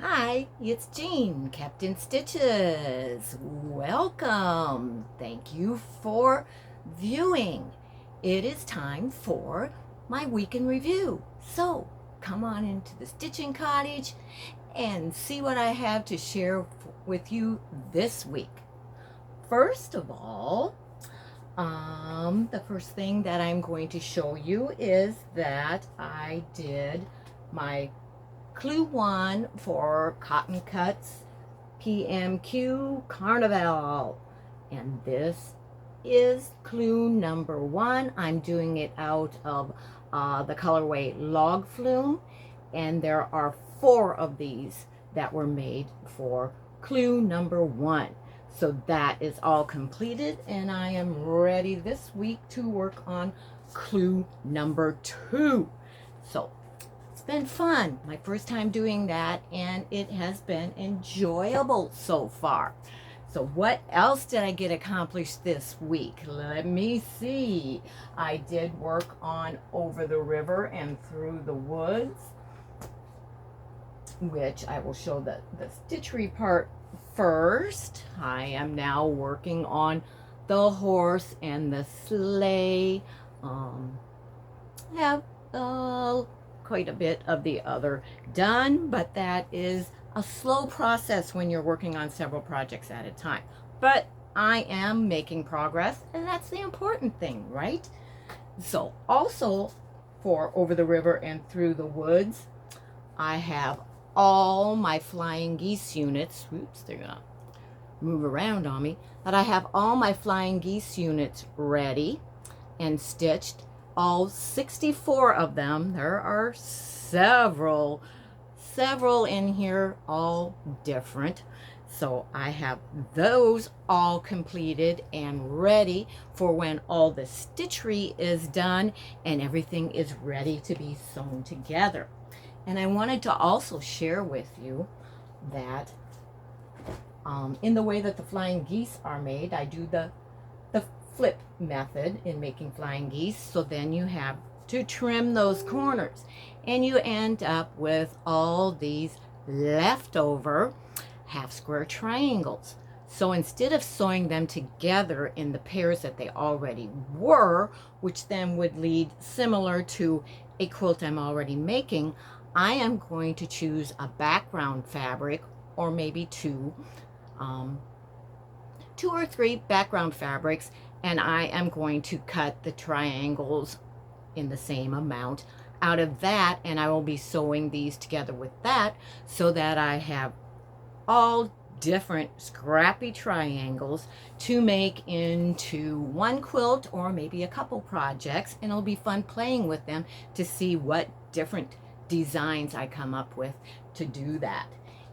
Hi, it's Jean, Captain Stitches. Welcome. Thank you for viewing. It is time for my week in review. So come on into the Stitching Cottage and see what I have to share with you this week. First of all, the first thing that I'm going to show you is that I did my Clue 1 for Cotton Cuts PMQ Carnival. And this is clue number 1. I'm doing it out of the colorway Log Flume. And there are 4 of these that were made for clue number 1. So that is all completed, and I am ready this week to work on clue number 2. So it's been fun, my first time doing that, and it has been enjoyable so far. So what else did I get accomplished this week? Let me see. I did work on Over the River and Through the Woods, which I will show the stitchery part first. I am now working on the horse and the sleigh. Have quite a bit of the other done, but that is a slow process when you're working on several projects at a time. But I am making progress, and that's the important thing, right? So also for Over the River and Through the Woods, I have all my Flying Geese units. Oops, they're gonna move around on me. But I have all my Flying Geese units ready and stitched. All 64 of them. There are several in here, all different. So I have those all completed and ready for when all the stitchery is done and everything is ready to be sewn together. And I wanted to also share with you that in the way that the Flying Geese are made, I do the flip method in making Flying Geese. So then you have to trim those corners, and you end up with all these leftover half square triangles. So instead of sewing them together in the pairs that they already were, which then would lead similar to a quilt I'm already making, I am going to choose a background fabric, or maybe two or three background fabrics, and I am going to cut the triangles in the same amount out of that, and I will be sewing these together with that so that I have all different scrappy triangles to make into one quilt or maybe a couple projects, and it'll be fun playing with them to see what different designs I come up with to do that.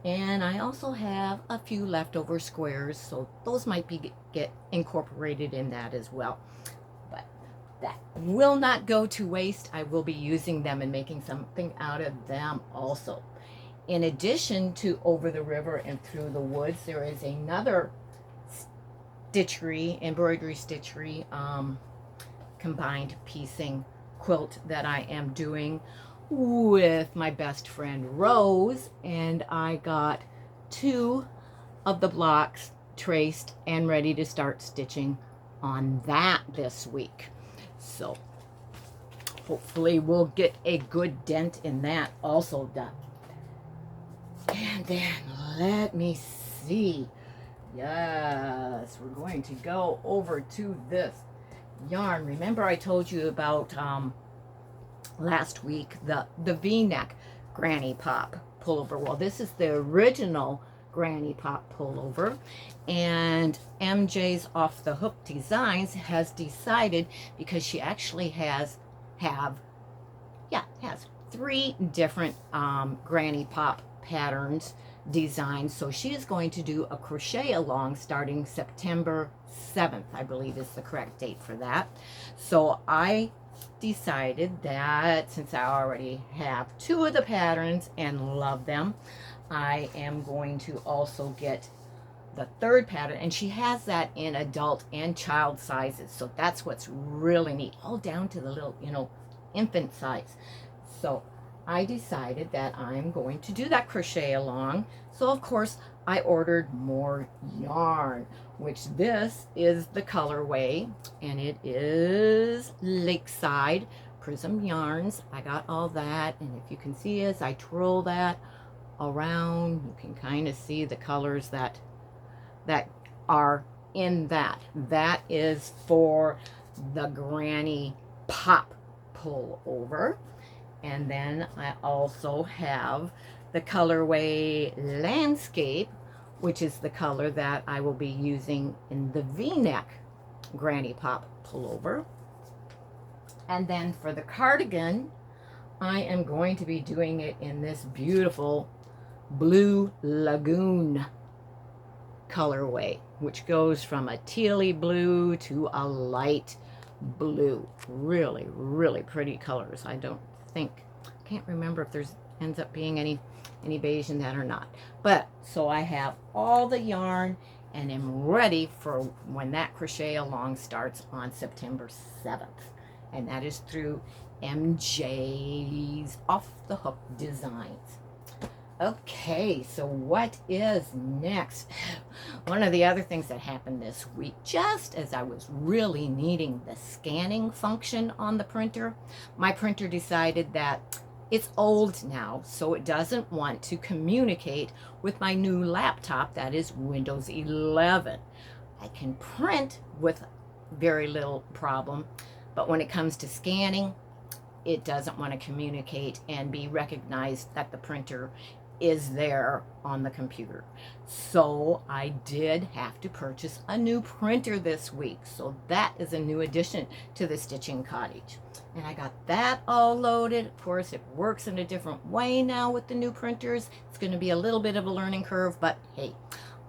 And I also have a few leftover squares, so those might get incorporated in that as well. But that will not go to waste. I will be using them and making something out of them also. In addition to Over the River and Through the Woods, there is another embroidery stitchery, combined piecing quilt that I am doing with my best friend Rose, and I got 2 of the blocks traced and ready to start stitching on that this week. So hopefully we'll get a good dent in that also done. And then let me see. Yes, we're going to go over to this yarn. Remember I told you about last week the V-neck Granny Pop pullover. Well, this is the original Granny Pop pullover, and MJ's Off the Hook Designs has decided, because she actually has 3 different Granny Pop patterns designs, so she is going to do a crochet along starting September 7th, I believe is the correct date for that. So I decided that since I already have 2 of the patterns and love them, I am going to also get the 3rd pattern, and she has that in adult and child sizes, so that's what's really neat, all down to the little infant size. So I decided that I'm going to do that crochet along. So of course I ordered more yarn, which this is the colorway, and it is Lakeside Prism Yarns. I got all that, and if you can see as I twirl that around, you can kind of see the colors that are in that. That is for the Granny Pop pullover. And then I also have the colorway Landscape, which is the color that I will be using in the V-neck Granny Pop pullover. And then for the cardigan, I am going to be doing it in this beautiful Blue Lagoon colorway, which goes from a tealy blue to a light blue. Really, really pretty colors. I can't remember if there's ends up being any beige in that or not. But so I have all the yarn and am ready for when that crochet along starts on September 7th. And that is through MJ's Off the Hook Designs. Okay, so what is next? One of the other things that happened this week, just as I was really needing the scanning function on the printer, my printer decided that it's old now, so it doesn't want to communicate with my new laptop that is Windows 11. I can print with very little problem, but when it comes to scanning, it doesn't want to communicate and be recognized that the printer is there on the computer. So I did have to purchase a new printer this week. So that is a new addition to the Stitching Cottage. And I got that all loaded. Of course, it works in a different way now with the new printers. It's going to be a little bit of a learning curve, but hey,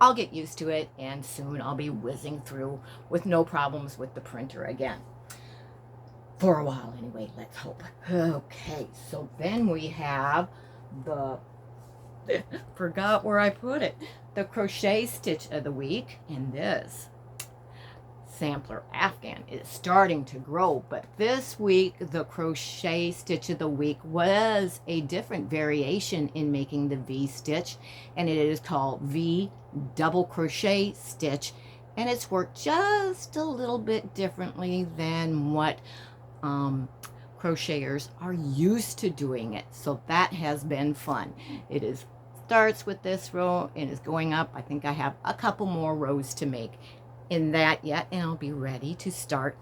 I'll get used to it, and soon I'll be whizzing through with no problems with the printer again. For a while anyway, let's hope. Okay, so then we have the forgot where I put it. The crochet stitch of the week, and this sampler Afghan is starting to grow, but this week the crochet stitch of the week was a different variation in making the V stitch, and it is called V double crochet stitch, and it's worked just a little bit differently than what crocheters are used to doing it. So that has been fun. It is starts with this row and is going up. I think I have a couple more rows to make in that yet, and I'll be ready to start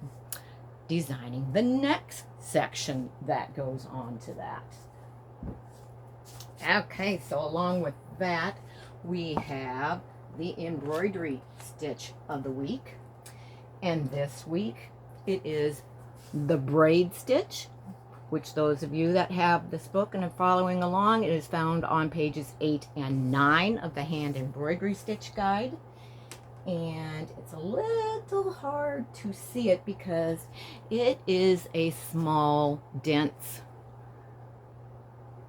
designing the next section that goes on to that. Okay, so along with that, we have the embroidery stitch of the week, and this week it is the braid stitch, which those of you that have this book and are following along, it is found on pages 8 and 9 of the hand embroidery stitch guide. And it's a little hard to see it because it is a small, dense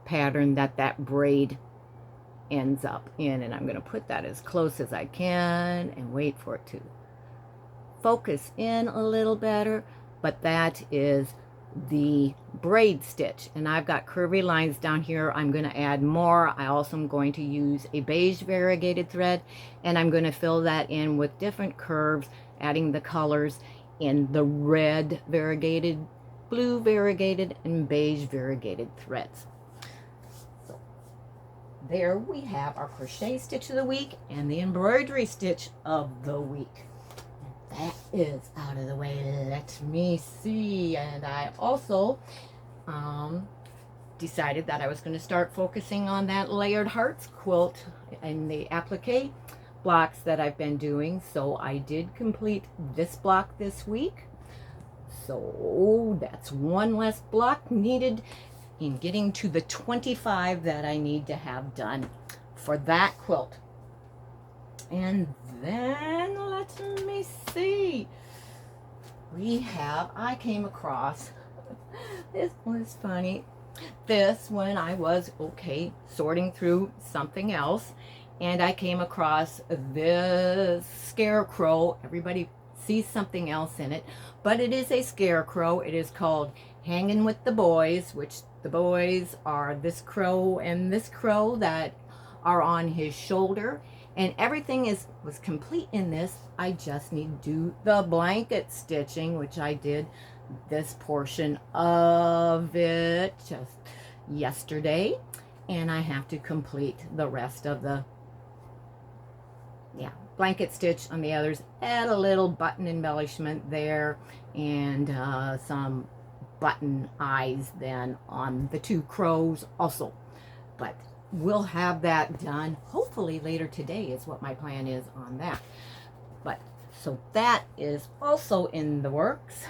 pattern that braid ends up in, and I'm going to put that as close as I can and wait for it to focus in a little better. But that is the braid stitch, and I've got curvy lines down here. I'm going to add more. I also am going to use a beige variegated thread, and I'm going to fill that in with different curves, adding the colors in the red variegated, blue variegated, and beige variegated threads. So there we have our crochet stitch of the week and the embroidery stitch of the week. That is out of the way. Let me see. And I also decided that I was going to start focusing on that layered hearts quilt and the applique blocks that I've been doing. So I did complete this block this week. So that's one less block needed in getting to the 25 that I need to have done for that quilt. And then let me see. I came across, this was funny. This when I was sorting through something else, and I came across this scarecrow. Everybody sees something else in it, but it is a scarecrow. It is called hanging with the boys, which the boys are this crow and this crow that are on his shoulder. And everything was complete in this. I just need to do the blanket stitching, which I did this portion of it just yesterday. And I have to complete the rest of the blanket stitch on the others. Add a little button embellishment there and some button eyes then on the two crows also. But we'll have that done hopefully later today is what my plan is on that. But so that is also in the works.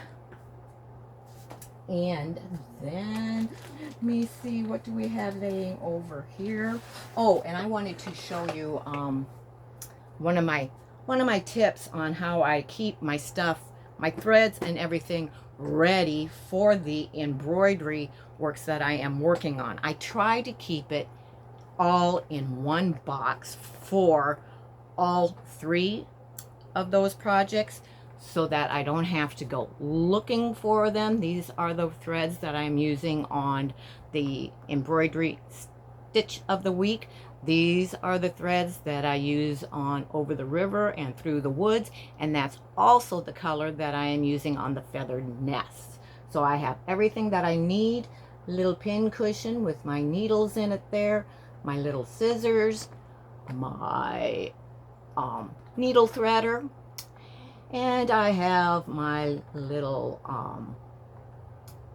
And then let me see, what do we have laying over here? Oh, and I wanted to show you one of my tips on how I keep my stuff, my threads and everything ready for the embroidery works that I am working on. I try to keep it all in one box for all three of those projects so that I don't have to go looking for them. These are the threads that I'm using on the embroidery stitch of the week. These are the threads that I use on Over the River and Through the Woods, and that's also the color that I am using on the Feathered Nests. So I have everything that I need. Little pin cushion with my needles in it there, my little scissors, my needle threader, and I have my little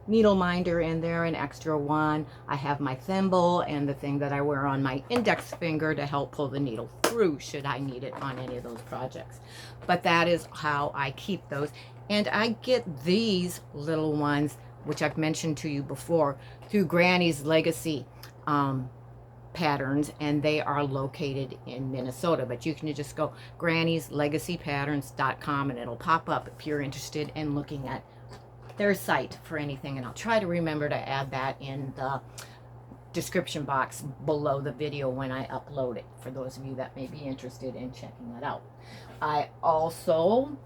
needle minder in there, an extra one. I have my thimble and the thing that I wear on my index finger to help pull the needle through should I need it on any of those projects. But that is how I keep those. And I get these little ones, which I've mentioned to you before, through Granny's Legacy patterns, and they are located in Minnesota. But you can just go granny'slegacypatterns.com and it'll pop up if you're interested in looking at their site for anything, and I'll try to remember to add that in the description box below the video when I upload it, for those of you that may be interested in checking that out. I also,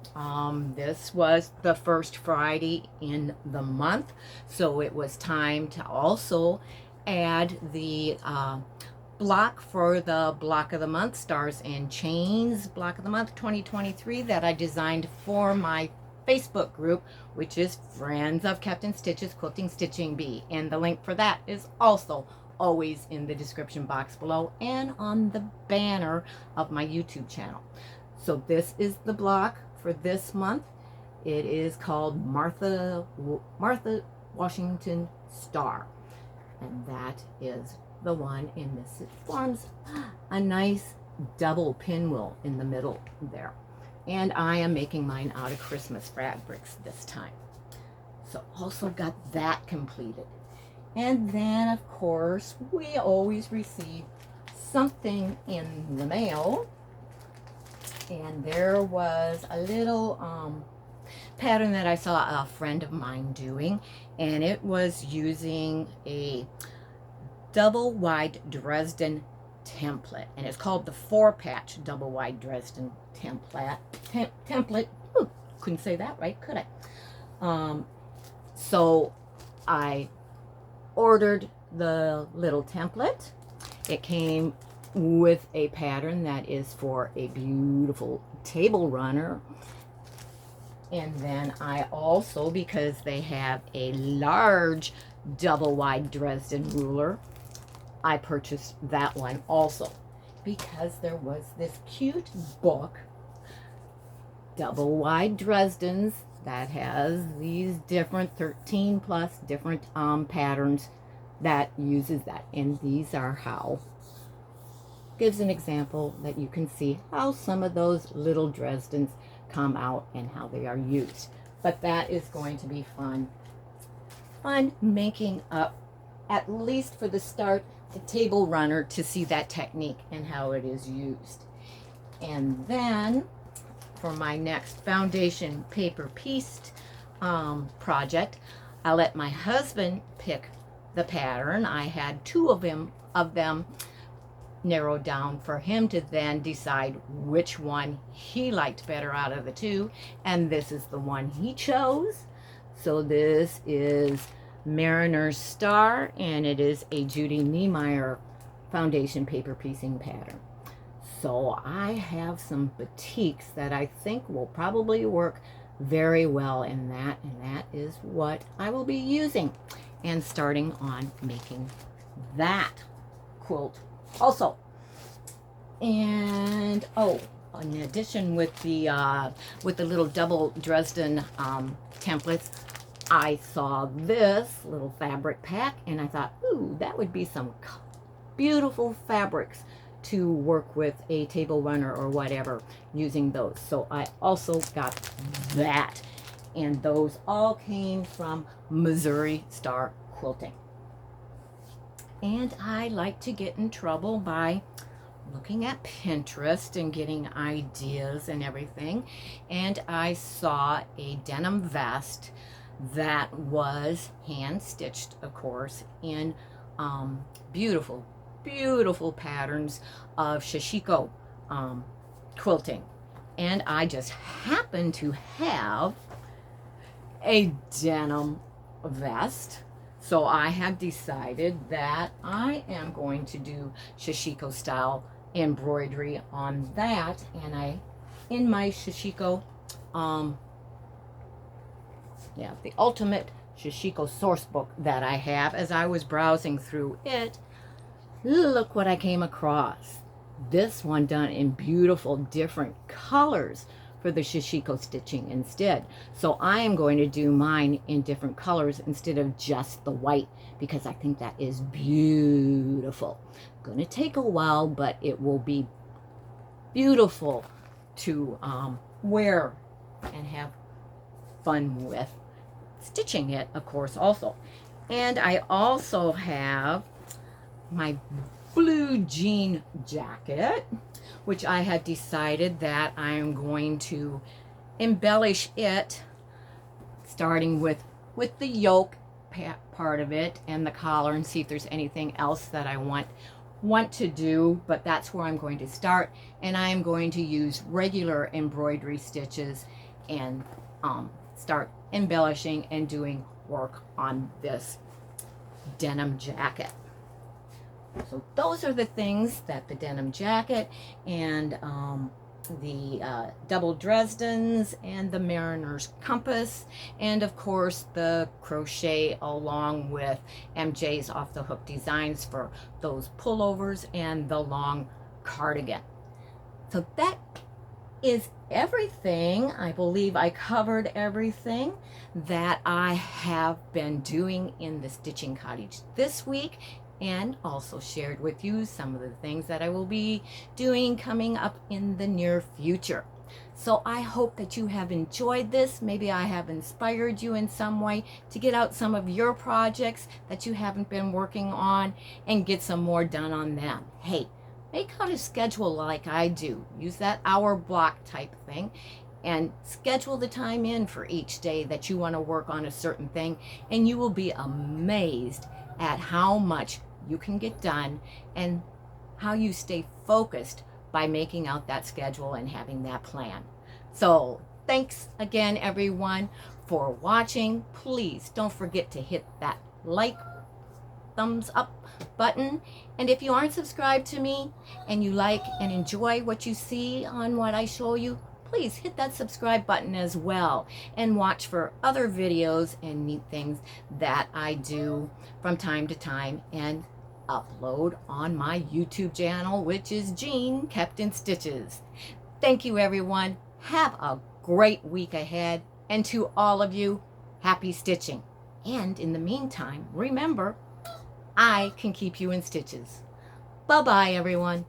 this was the first Friday in the month, so it was time to also add the block for the block of the month, Stars and Chains block of the month 2023, that I designed for my Facebook group, which is Friends of Captain Stitch's Quilting Stitching Bee, and the link for that is also always in the description box below and on the banner of my YouTube channel. So this is the block for this month. It is called Martha Washington Star, and that is the one in this. It forms a nice double pinwheel in the middle there. And I am making mine out of Christmas fabrics this time. So also got that completed. And then, of course, we always receive something in the mail. And there was a little pattern that I saw a friend of mine doing. And it was using a double wide Dresden template, and it's called the 4-patch double wide Dresden template. Ooh, couldn't say that right, could I? So I ordered the little template. It came with a pattern that is for a beautiful table runner, and then I also, because they have a large double wide Dresden ruler, I purchased that one also, because there was this cute book, Double Wide Dresdens, that has these different 13 plus different patterns that uses that. And these are how, gives an example that you can see how some of those little Dresdens come out and how they are used. But that is going to be fun making up, at least for the start, the table runner, to see that technique and how it is used. And then for my next foundation paper piece project, I let my husband pick the pattern. I had two of them narrowed down for him to then decide which one he liked better out of the two, and this is the one he chose. So this is Mariner's Star, and it is a Judy Niemeyer foundation paper piecing pattern. So I have some batiks that I think will probably work very well in that, and that is what I will be using and starting on making that quilt also. And oh, in addition with the little double Dresden templates, I saw this little fabric pack and I thought, ooh, that would be some beautiful fabrics to work with a table runner or whatever using those. So I also got that, and those all came from Missouri Star Quilting. And I like to get in trouble by looking at Pinterest and getting ideas and everything, and I saw a denim vest that was hand stitched, of course, in beautiful patterns of Shishiko quilting. And I just happen to have a denim vest, so I have decided that I am going to do Shishiko style embroidery on that. And in my Shishiko, the ultimate Shishiko source book that I have, as I was browsing through it, look what I came across. This one done in beautiful different colors for the Shishiko stitching instead. So I am going to do mine in different colors instead of just the white, because I think that is beautiful. Going to take a while, but it will be beautiful to wear and have fun with stitching it, of course, also. And I also have my blue jean jacket, which I have decided that I am going to embellish it, starting with the yoke part of it and the collar, and see if there's anything else that I want to do. But that's where I'm going to start, and I am going to use regular embroidery stitches and start embellishing and doing work on this denim jacket. So those are the things that the denim jacket and the double Dresdens and the Mariner's compass, and of course the crochet along with MJ's off the hook designs for those pullovers and the long cardigan. So that is everything. I believe I covered everything that I have been doing in the Stitching Cottage this week, and also shared with you some of the things that I will be doing coming up in the near future. So I hope that you have enjoyed this. Maybe I have inspired you in some way to get out some of your projects that you haven't been working on and get some more done on them. Hey, make out a schedule like I do. Use that hour block type thing and schedule the time in for each day that you want to work on a certain thing, and you will be amazed at how much you can get done and how you stay focused by making out that schedule and having that plan. So thanks again, everyone, for watching. Please don't forget to hit that like, thumbs up button. And if you aren't subscribed to me and you like and enjoy what you see on what I show you, please hit that subscribe button as well, and watch for other videos and neat things that I do from time to time and upload on my YouTube channel, which is Jean Kept in Stitches. Thank you, everyone. Have a great week ahead, and to all of you, happy stitching. And in the meantime, remember, I can keep you in stitches. Bye-bye, everyone.